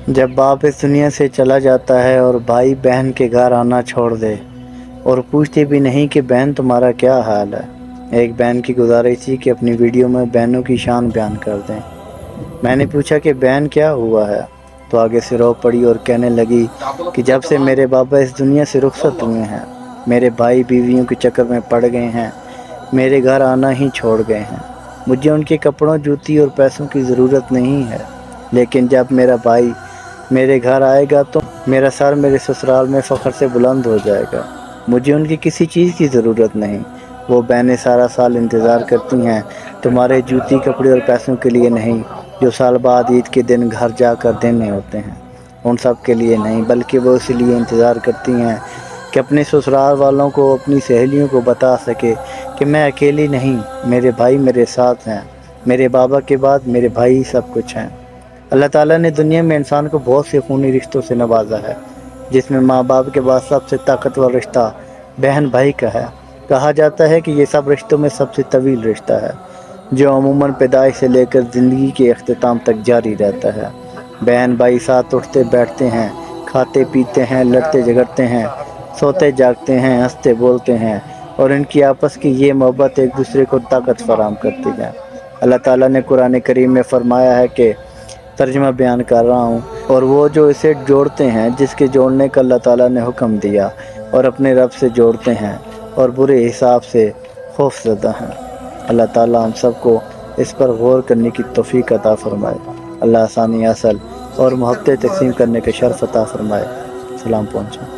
جب باپ اس دنیا سے چلا جاتا ہے اور بھائی بہن کے گھر آنا چھوڑ دے اور پوچھتے بھی نہیں کہ بہن تمہارا کیا حال ہے۔ ایک بہن کی گزارش تھی کہ اپنی ویڈیو میں بہنوں کی شان بیان کر دیں۔ میں نے پوچھا کہ بہن کیا ہوا ہے، تو آگے سے رو پڑی اور کہنے لگی کہ جب سے میرے بابا اس دنیا سے رخصت ہوئے ہیں، میرے بھائی بیویوں کے چکر میں پڑ گئے ہیں، میرے گھر آنا ہی چھوڑ گئے ہیں۔ مجھے ان کے کپڑوں، جوتی اور پیسوں کی ضرورت نہیں ہے، لیکن جب میرا بھائی میرے گھر آئے گا تو میرا سر میرے سسرال میں فخر سے بلند ہو جائے گا۔ مجھے ان کی کسی چیز کی ضرورت نہیں۔ وہ بہنیں سارا سال انتظار کرتی ہیں تمہارے جوتی، کپڑے اور پیسوں کے لیے نہیں، جو سال بعد عید کے دن گھر جا کر دینے ہوتے ہیں۔ ان سب کے لیے نہیں، بلکہ وہ اس لیے انتظار کرتی ہیں کہ اپنے سسرال والوں کو، اپنی سہیلیوں کو بتا سکے کہ میں اکیلی نہیں، میرے بھائی میرے ساتھ ہیں، میرے بابا کے بعد میرے بھائی سب کچھ ہیں۔ اللہ تعالیٰ نے دنیا میں انسان کو بہت سے خونی رشتوں سے نوازا ہے، جس میں ماں باپ کے بعد سب سے طاقتور رشتہ بہن بھائی کا ہے۔ کہا جاتا ہے کہ یہ سب رشتوں میں سب سے طویل رشتہ ہے، جو عموماً پیدائش سے لے کر زندگی کے اختتام تک جاری رہتا ہے۔ بہن بھائی ساتھ اٹھتے بیٹھتے ہیں، کھاتے پیتے ہیں، لڑتے جھگڑتے ہیں، سوتے جاگتے ہیں، ہنستے بولتے ہیں، اور ان کی آپس کی یہ محبت ایک دوسرے کو طاقت فراہم کرتی ہے۔ اللہ تعالیٰ نے قرآن کریم میں فرمایا ہے کہ ترجمہ بیان کر رہا ہوں، اور وہ جو اسے جوڑتے ہیں، جس کے جوڑنے کا اللہ تعالیٰ نے حکم دیا، اور اپنے رب سے جوڑتے ہیں اور برے حساب سے خوف زدہ ہیں۔ اللہ تعالیٰ ہم سب کو اس پر غور کرنے کی توفیق عطا فرمائے۔ اللہ آسانی اصل اور محبت تقسیم کرنے کے شرف عطا فرمائے۔ سلام پہنچے۔